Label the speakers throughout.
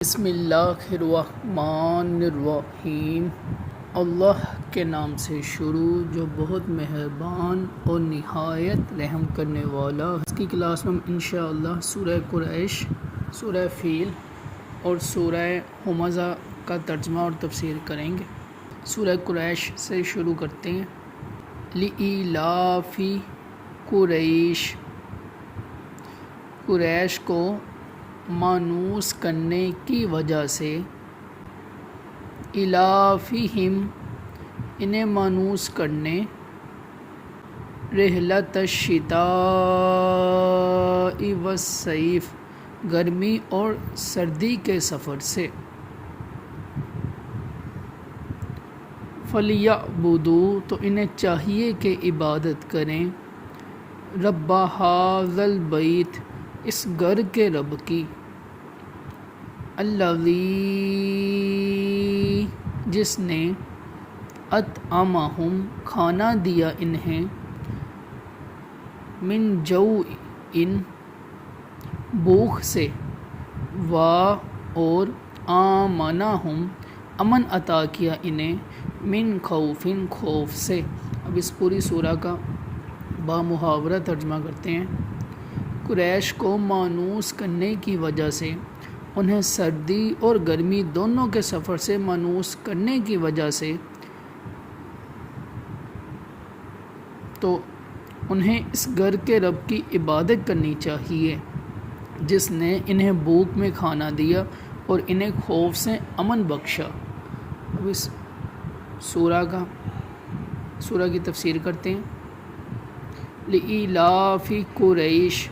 Speaker 1: بسم اللہ الرحمن الرحیم۔ اللہ کے نام سے شروع جو بہت مہربان اور نہایت رحم کرنے والا۔ اس کی کلاس میں ہم انشاءاللہ سورہ قریش، سورہ فیل اور سورہ ہمزہ کا ترجمہ اور تفسیر کریں گے۔ سورہ قریش سے شروع کرتے ہیں۔ لِإِلَافِ قریش، قریش کو مانوس کرنے کی وجہ سے، الافہم انہیں مانوس کرنے، رحلۃ الشتاء والصیف گرمی اور سردی کے سفر سے، فَلْيَعْبُدُوا تو انہیں چاہیے کہ عبادت کریں، رَبَّ هَٰذَا الْبَیْتِ اس گھر کے رب کی، الذی جس نے، اطعمہم کھانا دیا انہیں، من جوع بھوک سے، اور آمنہم امن عطا کیا انہیں، من خوف خوف سے۔ اب اس پوری سورہ کا بامحاورہ ترجمہ کرتے ہیں۔ قریش کو مانوس کرنے کی وجہ سے، انہیں سردی اور گرمی دونوں کے سفر سے مانوس کرنے کی وجہ سے، تو انہیں اس گھر کے رب کی عبادت کرنی چاہیے جس نے انہیں بھوک میں کھانا دیا اور انہیں خوف سے امن بخشا۔ اب اس سورہ کی تفسیر کرتے ہیں۔ لِإِلَافِ قریش،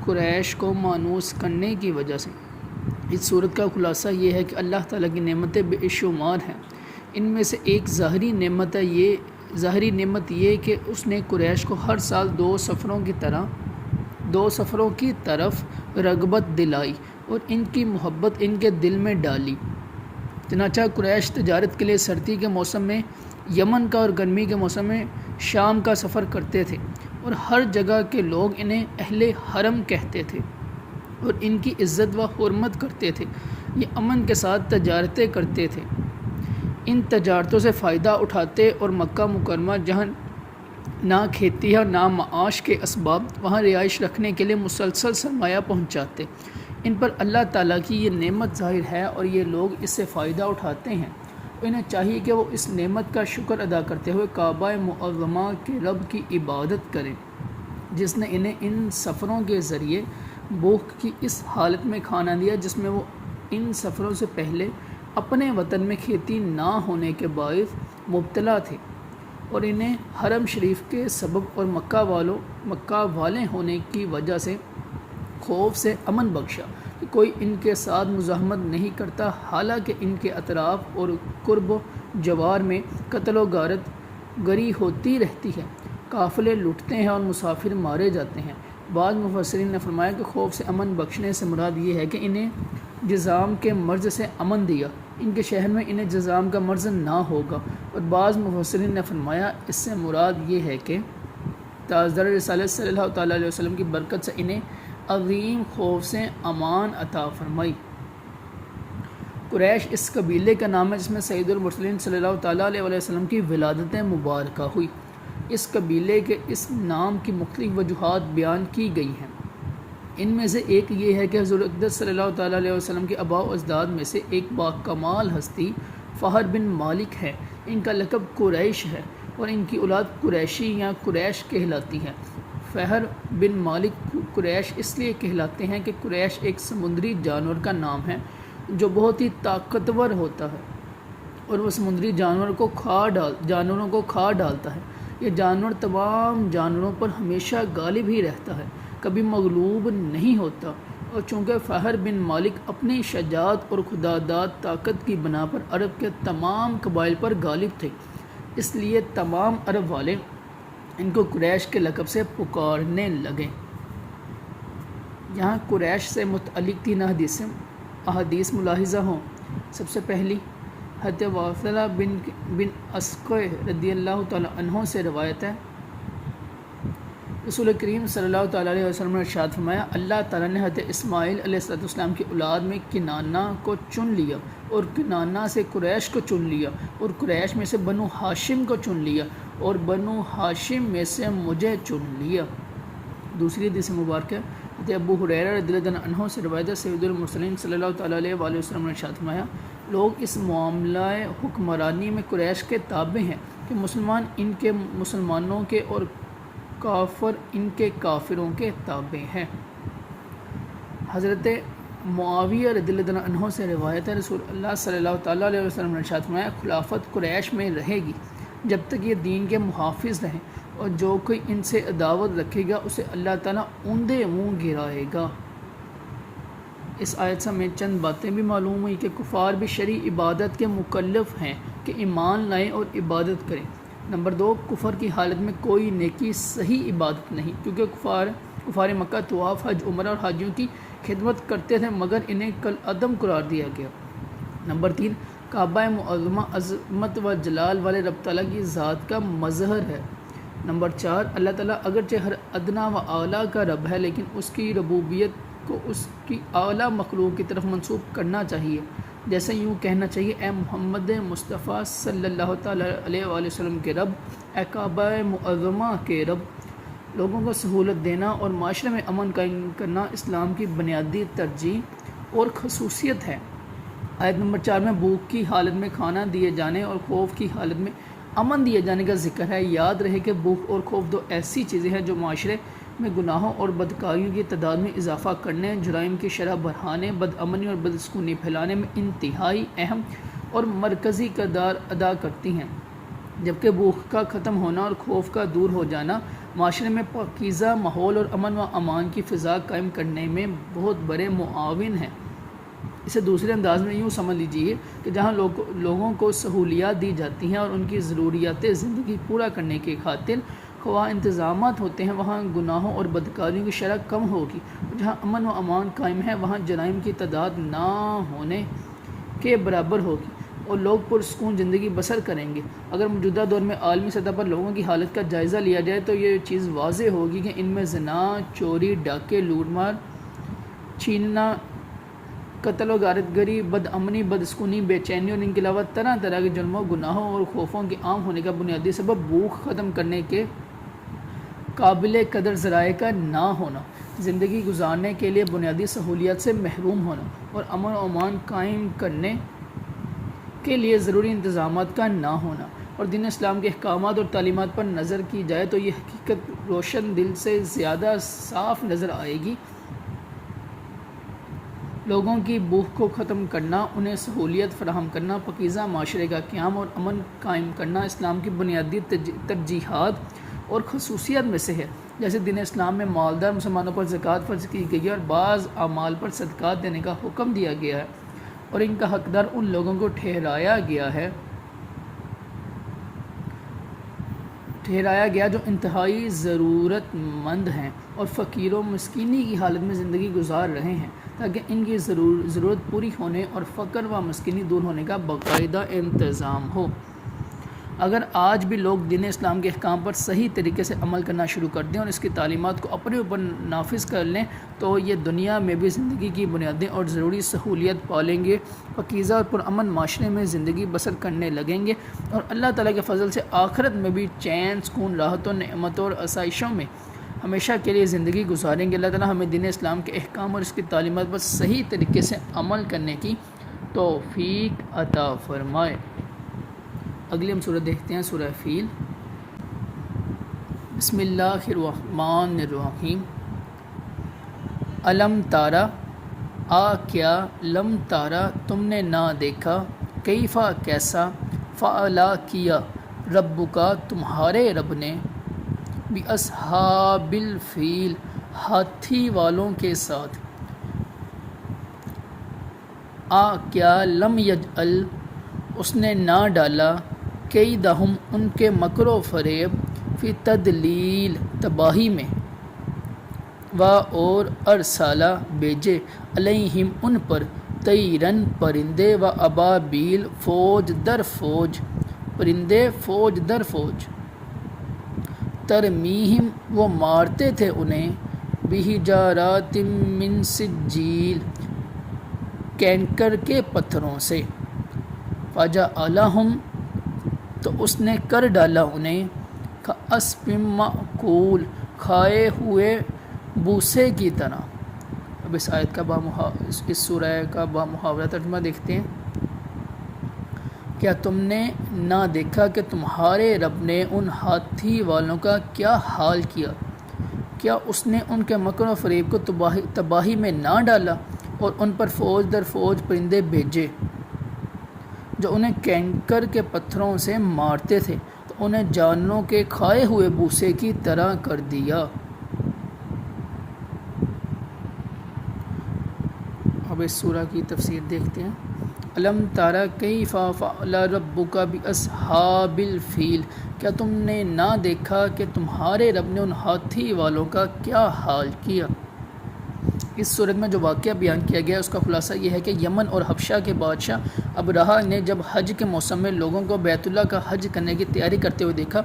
Speaker 1: قریش کو مانوس کرنے کی وجہ سے۔ اس صورت کا خلاصہ یہ ہے کہ اللہ تعالیٰ کی نعمتیں بے شمار ہیں۔ ان میں سے ایک ظاہری نعمت یہ کہ اس نے قریش کو ہر سال دو سفروں کی طرف رغبت دلائی اور ان کی محبت ان کے دل میں ڈالی۔ چنانچہ قریش تجارت کے لیے سردی کے موسم میں یمن کا اور گرمی کے موسم میں شام کا سفر کرتے تھے، اور ہر جگہ کے لوگ انہیں اہل حرم کہتے تھے اور ان کی عزت و حرمت کرتے تھے۔ یہ امن کے ساتھ تجارتیں کرتے تھے، ان تجارتوں سے فائدہ اٹھاتے اور مکہ مکرمہ جہاں نہ کھیتی ہے نہ معاش کے اسباب، وہاں رہائش رکھنے کے لیے مسلسل سرمایہ پہنچاتے۔ ان پر اللہ تعالیٰ کی یہ نعمت ظاہر ہے اور یہ لوگ اس سے فائدہ اٹھاتے ہیں، تو انہیں چاہیے کہ وہ اس نعمت کا شکر ادا کرتے ہوئے کعبہ معظمہ کے رب کی عبادت کریں جس نے انہیں ان سفروں کے ذریعے بھوک کی اس حالت میں کھانا دیا جس میں وہ ان سفروں سے پہلے اپنے وطن میں کھیتی نہ ہونے کے باعث مبتلا تھے، اور انہیں حرم شریف کے سبب اور مکہ والے ہونے کی وجہ سے خوف سے امن بخشا کہ کوئی ان کے ساتھ مزاحمت نہیں کرتا، حالانکہ ان کے اطراف اور قرب و جوار میں قتل و غارت گری ہوتی رہتی ہے، قافلے لٹتے ہیں اور مسافر مارے جاتے ہیں۔ بعض مفسرین نے فرمایا کہ خوف سے امن بخشنے سے مراد یہ ہے کہ انہیں جذام کے مرض سے امن دیا، ان کے شہر میں انہیں جذام کا مرض نہ ہوگا، اور بعض مفسرین نے فرمایا اس سے مراد یہ ہے کہ تاجدار رسالت صلی اللہ تعالیٰ علیہ وسلم کی برکت سے انہیں عظیم خوف سے امان عطا فرمائی۔ قریش اس قبیلے کا نام ہے جس میں سید المرسلین صلی اللہ تعالیٰ علیہ وسلم کی ولادت مبارکہ ہوئی۔ اس قبیلے کے اس نام کی مختلف وجوہات بیان کی گئی ہیں۔ ان میں سے ایک یہ ہے کہ حضور اقدس صلی اللہ تعالیٰ علیہ وسلم کے آباء و اجداد میں سے ایک باکمال ہستی فہر بن مالک ہے، ان کا لقب قریش ہے اور ان کی اولاد قریشی یا قریش کہلاتی ہے۔ فہر بن مالک قریش اس لیے کہلاتے ہیں کہ قریش ایک سمندری جانور کا نام ہے جو بہت ہی طاقتور ہوتا ہے، اور وہ سمندری جانوروں کو کھا ڈالتا ہے۔ یہ جانور تمام جانوروں پر ہمیشہ غالب ہی رہتا ہے، کبھی مغلوب نہیں ہوتا، اور چونکہ فہر بن مالک اپنی شجاعت اور خودداد طاقت کی بنا پر عرب کے تمام قبائل پر غالب تھے، اس لیے تمام عرب والے ان کو قریش کے لقب سے پکارنے لگے۔ یہاں قریش سے متعلق 3 احادیث ملاحظہ ہوں۔ سب سے پہلی حضرت واصلہ بن اسقع رضی اللہ تعالیٰ عنہ سے روایت ہے رسول کریم صلی اللہ تعالیٰ علیہ وسلم نے ارشاد فرمایا، اللہ تعالیٰ نے حضرت اسماعیل علیہ السلام کی اولاد میں کنانہ کو چن لیا، اور کنانہ سے قریش کو چن لیا، اور قریش میں سے بنو ہاشم کو چن لیا، اور بنو ہاشم میں سے مجھے چن لیا۔ دوسری حدیث مبارکہ حضرت ابو ہریرہ رضی اللہ عنہ سے روایت ہے، سید المرسلین صلی اللہ تعالیٰ علیہ وآلہ وسلم نے ارشاد فرمایا، لوگ اس معاملہ حکمرانی میں قریش کے تابع ہیں کہ مسلمان ان کے مسلمانوں کے اور کافر ان کے کافروں کے تابع ہیں۔ حضرت معاویہ رضی اللہ عنہ سے روایت ہے، رسول اللہ صلی اللہ تعالیٰ علیہ وسلم نے ارشاد فرمایا، خلافت قریش میں رہے گی جب تک یہ دین کے محافظ رہیں، اور جو کوئی ان سے عداوت رکھے گا اسے اللہ تعالیٰ اوندے منہ گرائے گا۔ اس آیت سے ہمیں چند باتیں بھی معلوم ہوئی کہ کفار بھی شرعی عبادت کے مکلف ہیں کہ ایمان لائیں اور عبادت کریں۔ نمبر 2، کفر کی حالت میں کوئی نیکی صحیح عبادت نہیں، کیونکہ کفار مکہ طواف، حج، عمرہ اور حاجیوں کی خدمت کرتے تھے مگر انہیں کالعدم قرار دیا گیا۔ نمبر 3، کعبہ معظمہ عظمت و جلال والے رب تعالیٰ کی ذات کا مظہر ہے۔ نمبر 4، اللہ تعالیٰ اگرچہ ہر ادنا و اعلیٰ کا رب ہے، لیکن اس کی ربوبیت کو اس کی اعلیٰ مخلوق کی طرف منسوب کرنا چاہیے، جیسے یوں کہنا چاہیے، اے محمد مصطفیٰ صلی اللہ تعالیٰ علیہ وآلہ وسلم کے رب، اے کعبہ معظمہ کے رب۔ لوگوں کو سہولت دینا اور معاشرے میں امن قائم کرنا اسلام کی بنیادی ترجیح اور خصوصیت ہے۔ آیت نمبر 4 میں بھوک کی حالت میں کھانا دیے جانے اور خوف کی حالت میں امن دیے جانے کا ذکر ہے۔ یاد رہے کہ بھوک اور خوف دو ایسی چیزیں ہیں جو معاشرے میں گناہوں اور بدکاریوں کی تعداد میں اضافہ کرنے، جرائم کی شرح بڑھانے، بدامنی اور بدسکونی پھیلانے میں انتہائی اہم اور مرکزی کردار ادا کرتی ہیں، جبکہ بھوک کا ختم ہونا اور خوف کا دور ہو جانا معاشرے میں پاکیزہ ماحول اور امن و امان کی فضا قائم کرنے میں بہت بڑے معاون ہیں۔ اسے دوسرے انداز میں یوں سمجھ لیجیے کہ جہاں لوگوں کو سہولیات دی جاتی ہیں اور ان کی ضروریات زندگی پورا کرنے کی خاطر خواہ انتظامات ہوتے ہیں، وہاں گناہوں اور بدکاریوں کی شرح کم ہوگی، اور جہاں امن و امان قائم ہے وہاں جرائم کی تعداد نہ ہونے کے برابر ہوگی اور لوگ پرسکون زندگی بسر کریں گے۔ اگر موجودہ دور میں عالمی سطح پر لوگوں کی حالت کا جائزہ لیا جائے تو یہ چیز واضح ہوگی کہ ان میں زنا، چوری، ڈاکے، لوٹ مار، چھیننا، قتل و غارت گری، بدامنی، بدسکونی، بے چینی اور ان کے علاوہ طرح طرح کے جرموں، گناہوں اور خوفوں کے عام ہونے کا بنیادی سبب بھوک ختم کرنے کے قابل قدر ذرائع کا نہ ہونا، زندگی گزارنے کے لیے بنیادی سہولیات سے محروم ہونا اور امن و امان قائم کرنے کے لیے ضروری انتظامات کا نہ ہونا، اور دین اسلام کے احکامات اور تعلیمات پر نظر کی جائے تو یہ حقیقت روشن دل سے زیادہ صاف نظر آئے گی۔ لوگوں کی بھوک کو ختم کرنا، انہیں سہولیت فراہم کرنا، پاکیزہ معاشرے کا قیام اور امن قائم کرنا اسلام کی بنیادی ترجیحات اور خصوصیت میں سے ہے۔ جیسے دین اسلام میں مالدار مسلمانوں پر زکوٰۃ فرض کی گئی ہے اور بعض اعمال پر صدقات دینے کا حکم دیا گیا ہے، اور ان کا حقدار ان لوگوں کو ٹھہرایا گیا جو انتہائی ضرورت مند ہیں اور فقیر و مسکینی کی حالت میں زندگی گزار رہے ہیں، تاکہ ان کی ضرورت پوری ہونے اور فقر و مسکینی دور ہونے کا باقاعدہ انتظام ہو۔ اگر آج بھی لوگ دین اسلام کے احکام پر صحیح طریقے سے عمل کرنا شروع کر دیں اور اس کی تعلیمات کو اپنے اوپر نافذ کر لیں تو یہ دنیا میں بھی زندگی کی بنیادیں اور ضروری سہولیت پالیں گے، پاکیزہ اور پرامن معاشرے میں زندگی بسر کرنے لگیں گے، اور اللہ تعالیٰ کے فضل سے آخرت میں بھی چین، سکون، راحتوں، نعمتوں اور آسائشوں میں ہمیشہ کے لیے زندگی گزاریں گے۔ اللہ تعالیٰ ہمیں دین اسلام کے احکام اور اس کی تعلیمات پر صحیح طریقے سے عمل کرنے کی توفیق عطا فرمائے۔ اگلی ہم سورہ دیکھتے ہیں، سورہ فیل۔ بسم اللہ الرحمن الرحیم۔ الم تارا، کیا، لم تارا تم نے نہ دیکھا، کیفا کیسا، فعلا کیا، ربک تمہارے رب نے، باصحاب الفیل ہاتھی والوں کے ساتھ، کیا، لم یجعل اس نے نہ ڈالا، کیدہم ان کے مکر و فریب، فی تدلیل تباہی میں، اور ارسالہ بھیجے، علیہم ان پر، طیرن پرندے، و ابابیل فوج در فوج، پرندے فوج در فوج، ترمیہم وہ مارتے تھے انہیں بحجارات من سجیل کینکر کے پتھروں سے فجعلہم تو اس نے کر ڈالا انہیں کعصف مأکول کھائے ہوئے بوسے کی طرح۔ اب اس آیت کا اس سورہ کا بامحاورہ ترجمہ دیکھتے ہیں۔ کیا تم نے نہ دیکھا کہ تمہارے رب نے ان ہاتھی والوں کا کیا حال کیا؟ کیا اس نے ان کے مکر و فریب کو تباہی میں نہ ڈالا اور ان پر فوج در فوج پرندے بھیجے جو انہیں کینکر کے پتھروں سے مارتے تھے تو انہیں جانوروں کے کھائے ہوئے بوسے کی طرح کر دیا۔ اب اس سورہ کی تفسیر دیکھتے ہیں۔ الم تارا کیف فعل ربک باصحاب الفیل کیا تم نے نہ دیکھا کہ تمہارے رب نے ان ہاتھی والوں کا کیا حال کیا؟ اس صورت میں جو واقعہ بیان کیا گیا اس کا خلاصہ یہ ہے کہ یمن اور حبشہ کے بادشاہ ابرہہ نے جب حج کے موسم میں لوگوں کو بیت اللہ کا حج کرنے کی تیاری کرتے ہوئے دیکھا،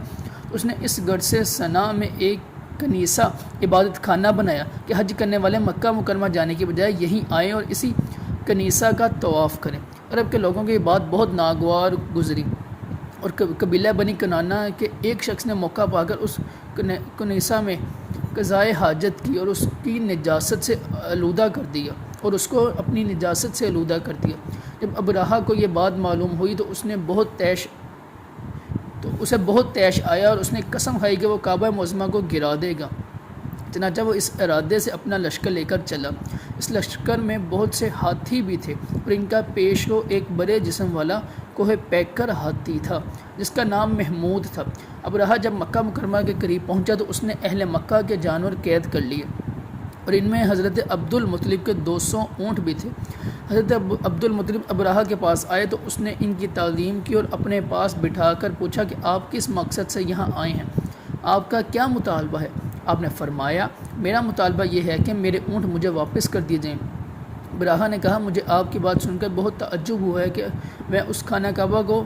Speaker 1: اس نے اس گڑھ سے صنعاء میں ایک کنیسہ عبادت خانہ بنایا کہ حج کرنے والے مکہ مکرمہ جانے کی بجائے یہیں آئیں اور اسی کنیسہ کا طواف کریں۔ عرب کے لوگوں کی یہ بات بہت ناگوار گزری اور قبیلہ بنی کنانہ کے ایک شخص نے موقع پا کر اس کنیسہ میں قضائے حاجت کی اور اس کی نجاست سے آلودہ کر دیا اور اس کو اپنی نجاست سے آلودہ کر دیا۔ جب ابرہہ کو یہ بات معلوم ہوئی تو اسے بہت طیش آیا اور اس نے قسم کھائی کہ وہ کعبہ معظمہ کو گرا دے گا۔ چنانچہ وہ اس ارادے سے اپنا لشکر لے کر چلا۔ اس لشکر میں بہت سے ہاتھی بھی تھے اور ان کا پیشرو ایک بڑے جسم والا کوہ پیکر ہاتھی تھا جس کا نام محمود تھا۔ ابرہہ جب مکہ مکرمہ کے قریب پہنچا تو اس نے اہل مکہ کے جانور قید کر لیے اور ان میں حضرت عبد المطلب کے 200 اونٹ بھی تھے۔ حضرت عبد المطلب ابرہہ کے پاس آئے تو اس نے ان کی تعظیم کی اور اپنے پاس بٹھا کر پوچھا کہ آپ کس مقصد سے یہاں آئے ہیں، آپ کا کیا مطالبہ ہے؟ آپ نے فرمایا میرا مطالبہ یہ ہے کہ میرے اونٹ مجھے واپس کر دیے جائیں۔ ابرہہ نے کہا مجھے آپ کی بات سن کر بہت تعجب ہوا ہے کہ میں اس خانہ کعبہ کو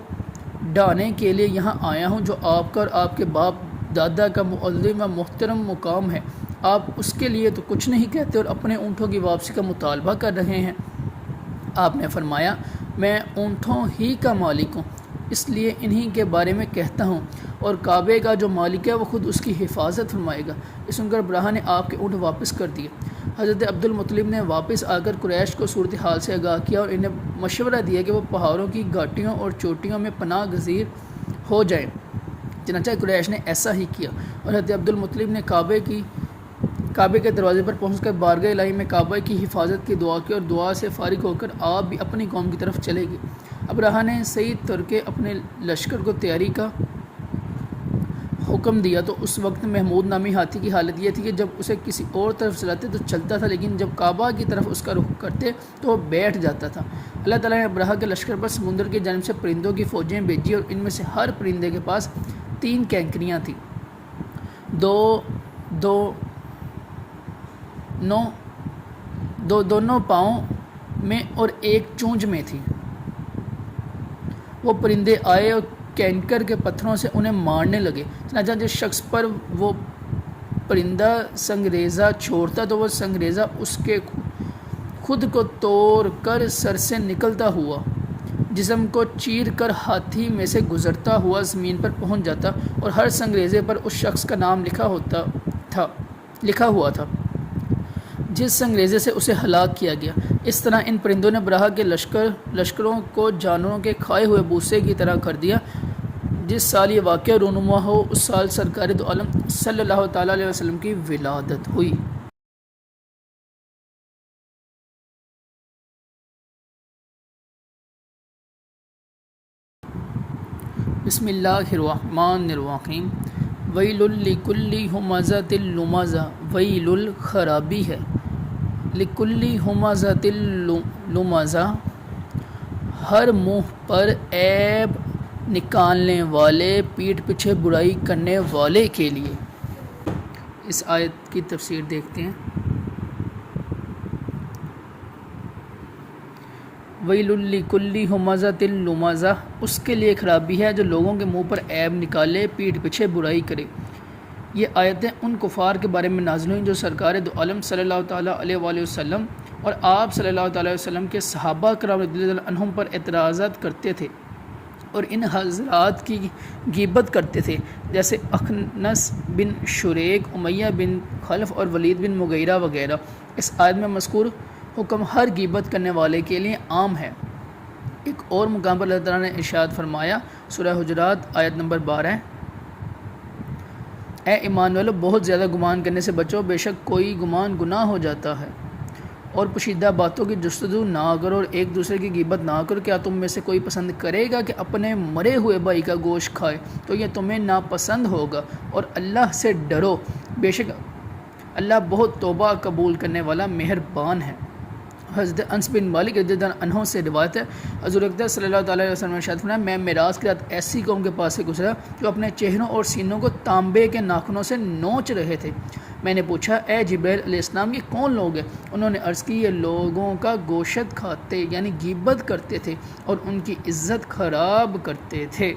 Speaker 1: ڈھانے کے لیے یہاں آیا ہوں جو آپ کا اور آپ کے باپ دادا کا معظم و محترم مقام ہے، آپ اس کے لیے تو کچھ نہیں کہتے اور اپنے اونٹوں کی واپسی کا مطالبہ کر رہے ہیں۔ آپ نے فرمایا میں اونٹوں ہی کا مالک ہوں، اس لیے انہی کے بارے میں کہتا ہوں اور کعبے کا جو مالک ہے وہ خود اس کی حفاظت فرمائے گا۔ اس سن کر ابرہہ نے آپ کے اونٹ واپس کر دیے۔ حضرت عبد المطلب نے واپس آ کر قریش کو صورتحال سے آگاہ کیا اور انہیں مشورہ دیا کہ وہ پہاڑوں کی گھاٹیوں اور چوٹیوں میں پناہ گزیر ہو جائیں۔ چنانچہ قریش نے ایسا ہی کیا اور حضرت عبد المطلب نے کعبے کے دروازے پر پہنچ کر بارگاہ الہی میں کعبہ کی حفاظت کی دعا کی اور دعا سے فارغ ہو کر آپ بھی اپنی قوم کی طرف چلے گئے۔ ابرہہ نے صحیح ترک اپنے لشکر کو تیاری کا حکم دیا تو اس وقت محمود نامی ہاتھی کی حالت یہ تھی کہ جب اسے کسی اور طرف چلاتے تو چلتا تھا، لیکن جب کعبہ کی طرف اس کا رخ کرتے تو وہ بیٹھ جاتا تھا۔ اللہ تعالیٰ نے ابرہہ کے لشکر پر سمندر کی جانب سے پرندوں کی فوجیں بھیجی اور ان میں سے ہر پرندے کے پاس 3 کینکریاں تھیں، دونوں پاؤں میں اور ایک چونچ میں تھی۔ وہ پرندے آئے اور کینکر کے پتھروں سے انہیں مارنے لگے۔ چنانچہ جس شخص پر وہ پرندہ سنگریزہ چھوڑتا تو وہ سنگریزہ اس کے خود کو توڑ کر سر سے نکلتا ہوا جسم کو چیر کر ہاتھی میں سے گزرتا ہوا زمین پر پہنچ جاتا اور ہر سنگریزے پر اس شخص کا نام لکھا ہوا تھا جس سنگریزے سے اسے ہلاک کیا گیا۔ اس طرح ان پرندوں نے ابرہہ کے لشکروں کو جانوروں کے کھائے ہوئے بوسے کی طرح کر دیا۔ جس سال یہ واقعہ رونما ہو اس سال سرکار دو عالم صلی اللہ تعالیٰ علیہ وسلم کی ولادت ہوئی۔ بسم اللہ الرحمن الرحیم۔ ویل لکل ہمزۃ لمزہ، ویل خرابی ہے، لکل ہمزۃ لمزہ ہر منہ پر عیب نکالنے والے، پیٹھ پیچھے برائی کرنے والے کے لیے۔ اس آیت کی تفسیر دیکھتے ہیں۔ ویل لکل ہمزۃ لمزہ اس کے لیے خرابی ہے جو لوگوں کے منہ پر عیب نکالے، پیٹھ پیچھے برائی کرے۔ یہ آیتیں ان کفار کے بارے میں نازل ہوئیں جو سرکار دو عالم صلی اللہ تعالیٰ علیہ وآلہ وسلم اور آپ صلی اللہ تعالیٰ علیہ وسلم کے صحابہ کرام رضی اللہ عنہم پر اعتراضات کرتے تھے اور ان حضرات کی غیبت کرتے تھے، جیسے اخنس بن شریک، امیہ بن خلف اور ولید بن مغیرہ وغیرہ۔ اس آیت میں مذکور حکم ہر غیبت کرنے والے کے لیے عام ہے۔ ایک اور مقام پر اللہ تعالیٰ نے ارشاد فرمایا، سورہ حجرات آیت نمبر 12، اے ایمان والو بہت زیادہ گمان کرنے سے بچو، بے شک کوئی گمان گناہ ہو جاتا ہے، اور پوشیدہ باتوں کی جستجو نہ کرو اور ایک دوسرے کی غیبت نہ کرو۔ کیا تم میں سے کوئی پسند کرے گا کہ اپنے مرے ہوئے بھائی کا گوشت کھائے؟ تو یہ تمہیں ناپسند ہوگا، اور اللہ سے ڈرو، بے شک اللہ بہت توبہ قبول کرنے والا مہربان ہے۔ حضرت انس بن مالک رضی اللہ عنہ سے روایت ہے، حضور اکرم صلی اللہ تعالیٰ علیہ وسلم نے ارشاد فرمایا، میں معراج کی رات ایسی قوم کے پاس سے گزرا جو اپنے چہروں اور سینوں کو تانبے کے ناخنوں سے نوچ رہے تھے۔ میں نے پوچھا، اے جبریل علیہ السلام، یہ کون لوگ ہیں؟ انہوں نے عرض کی، یہ لوگوں کا گوشت کھاتے یعنی غیبت کرتے تھے اور ان کی عزت خراب کرتے تھے۔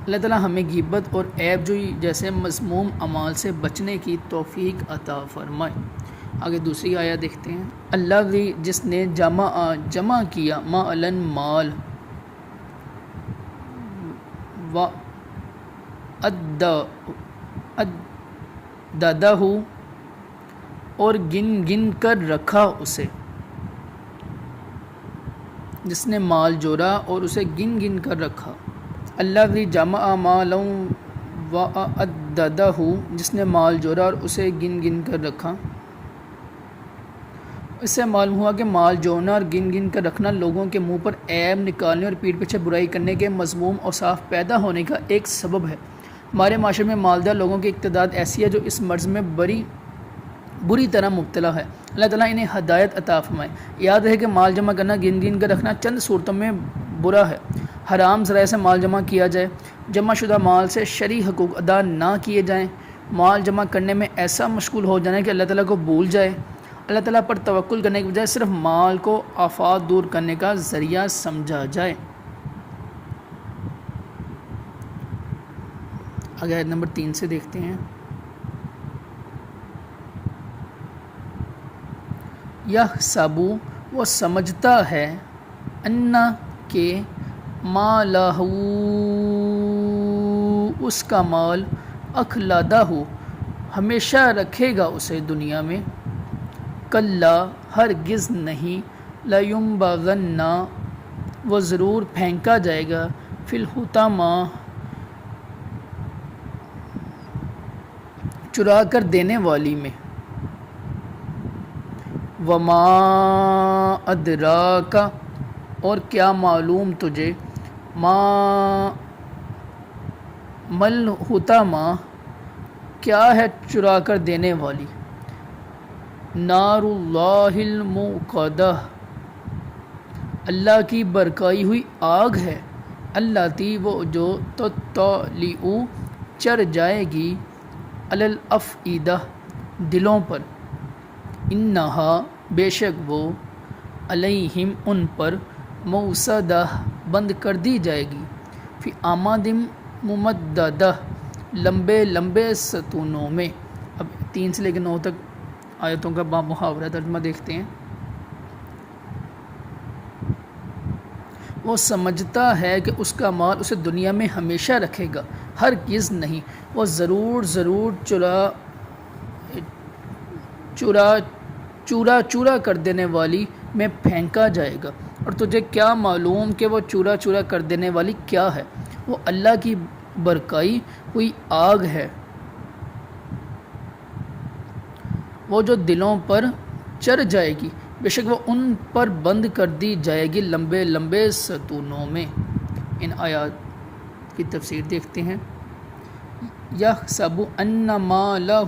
Speaker 1: اللہ تعالیٰ ہمیں غیبت اور عیب جوئی جیسے مذموم اعمال سے بچنے کی توفیق عطا فرمائے۔ آگے دوسری آیت دیکھتے ہیں، اللہ بھی جس نے جمع کیا مالن مال و عددہ اور گن کر رکھا اسے، جس نے مال جوڑا اور اسے گن کر رکھا۔ اللہ بھی جمع مالا و عددہ، جس نے مال جوڑا اور اسے گن کر رکھا۔ اس سے معلوم ہوا کہ مال جوڑنا اور گن کر رکھنا لوگوں کے منہ پر عیب نکالنے اور پیٹھ پیچھے برائی کرنے کے مذموم اوصاف پیدا ہونے کا ایک سبب ہے۔ ہمارے معاشرے میں مالدار لوگوں کی تعداد ایسی ہے جو اس مرض میں بری طرح مبتلا ہے۔ اللہ تعالیٰ انہیں ہدایت عطا فرمائے۔ یاد رہے کہ مال جمع کرنا، گن کر رکھنا چند صورتوں میں برا ہے۔ حرام ذرائع سے مال جمع کیا جائے، جمع شدہ مال سے شرعی حقوق ادا نہ کیے جائیں، مال جمع کرنے میں ایسا مشغول ہو جانا کہ اللہ تعالیٰ کو بھول جائے، اللہ تعالیٰ پر توکل کرنے کے بجائے صرف مال کو آفات دور کرنے کا ذریعہ سمجھا جائے۔ آگے آیت نمبر 3 سے دیکھتے ہیں، یحسب، وہ سمجھتا ہے، انا، کہ مالہ، اس کا مال، اخلدہ، ہمیشہ رکھے گا اسے دنیا میں، کلا، ہرگز نہیں، لینبذن، وہ ضرور پھینکا جائے گا، فی الحطمہ، چرا کر دینے والی میں، وما ادراک، اور کیا معلوم تجھے، ما مل حطمہ، کیا ہے چرا کر دینے والی، نار اللہ الموقدہ، اللہ کی برکائی ہوئی آگ ہے، اللہ تی، وہ جو تطلع، چر جائے گی، علی الافئدہ، دلوں پر، انہا، بے شک وہ، علیہم، ان پر، موصدہ، بند کر دی جائے گی، فی اماد ممددہ، لمبے لمبے ستونوں میں۔ اب 3 سے لے کے 9 تک آیتوں کا محاورہ ترجمہ دیکھتے ہیں۔ وہ سمجھتا ہے کہ اس کا مال اسے دنیا میں ہمیشہ رکھے گا، ہرگز نہیں، وہ ضرور چورا کر دینے والی میں پھینکا جائے گا۔ اور تجھے کیا معلوم کہ وہ چورا کر دینے والی کیا ہے؟ وہ اللہ کی برکائی ہوئی آگ ہے، وہ جو دلوں پر چر جائے گی، بے شک وہ ان پر بند کر دی جائے گی لمبے لمبے ستونوں میں۔ ان آیات کی تفسیر دیکھتے ہیں، یحسب ان مالہ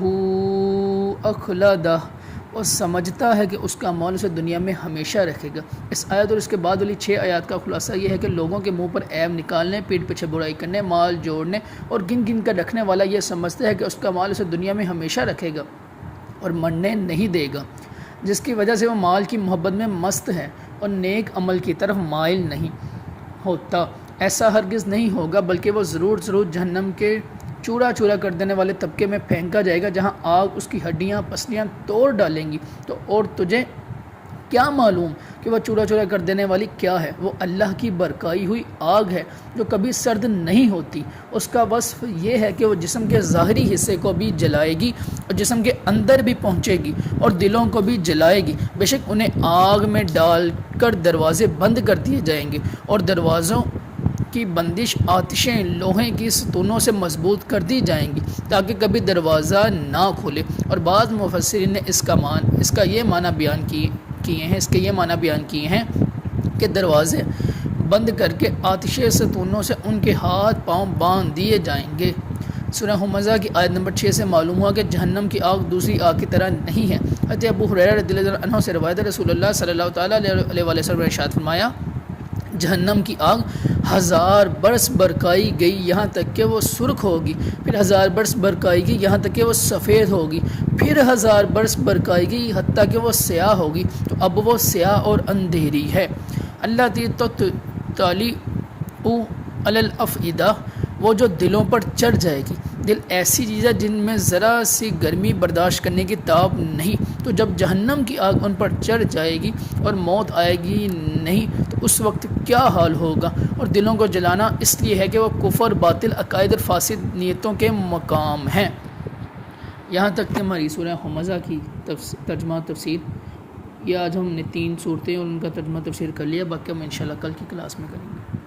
Speaker 1: اخلدہ، وہ سمجھتا ہے کہ اس کا مال اسے دنیا میں ہمیشہ رکھے گا۔ اس آیت اور اس کے بعد والی 6 آیات کا خلاصہ یہ ہے کہ لوگوں کے منہ پر عیب نکالنے، پیٹھ پیچھے برائی کرنے، مال جوڑنے اور گن کر رکھنے والا یہ سمجھتا ہے کہ اس کا مال اسے دنیا میں ہمیشہ رکھے گا اور مرنے نہیں دے گا، جس کی وجہ سے وہ مال کی محبت میں مست ہے اور نیک عمل کی طرف مائل نہیں ہوتا۔ ایسا ہرگز نہیں ہوگا، بلکہ وہ ضرور جہنم کے چورا چورا کر دینے والے طبقے میں پھینکا جائے گا، جہاں آگ اس کی ہڈیاں پسلیاں توڑ ڈالیں گی۔ تو اور تجھے کیا معلوم کہ وہ چورا چورا کر دینے والی کیا ہے؟ وہ اللہ کی برکائی ہوئی آگ ہے جو کبھی سرد نہیں ہوتی۔ اس کا وصف یہ ہے کہ وہ جسم کے ظاہری حصے کو بھی جلائے گی اور جسم کے اندر بھی پہنچے گی اور دلوں کو بھی جلائے گی۔ بے شک انہیں آگ میں ڈال کر دروازے بند کر دیے جائیں گے، اور دروازوں کی بندش آتشیں لوہے کی ستونوں سے مضبوط کر دی جائیں گی تاکہ کبھی دروازہ نہ کھولے۔ اور بعض مفسرین نے اس کا یہ معنی بیان کیے ہیں کہ دروازے بند کر کے آتش ستونوں سے ان کے ہاتھ پاؤں باندھ دیے جائیں گے۔ سورہ ہمزہ کی آیت نمبر 6 سے معلوم ہوا کہ جہنم کی آگ دوسری آگ کی طرح نہیں ہے۔ حضرت ابو ہریرہ رضی اللہ عنہ سے روایت ہے، رسول اللہ صلی اللہ تعالیٰ علیہ وسلم نے ارشاد فرمایا، جہنم کی آگ 1000 برس برکائی گئی یہاں تک کہ وہ سرخ ہوگی، پھر 1000 برس برکائی گئی یہاں تک کہ وہ سفید ہوگی، پھر 1000 برس برکائی گئی حتیٰ کہ وہ سیاہ ہوگی، تو اب وہ سیاہ اور اندھیری ہے۔ اللہ تعالی علی الافئدہ، وہ جو دلوں پر چڑھ جائے گی۔ دل ایسی چیز ہے جن میں ذرا سی گرمی برداشت کرنے کی تاب نہیں، تو جب جہنم کی آگ ان پر چڑھ جائے گی اور موت آئے گی نہیں، تو اس وقت کیا حال ہوگا۔ اور دلوں کو جلانا اس لیے ہے کہ وہ کفر، باطل عقائد اور فاسد نیتوں کے مقام ہیں۔ یہاں تک کہ ہماری سورہ ہمزہ کی ترجمہ تفسیر، یہ آج ہم نے 3 صورتیں اور ان کا ترجمہ تفسیر کر لیا، باقی ہم انشاءاللہ کل کی کلاس میں کریں گے۔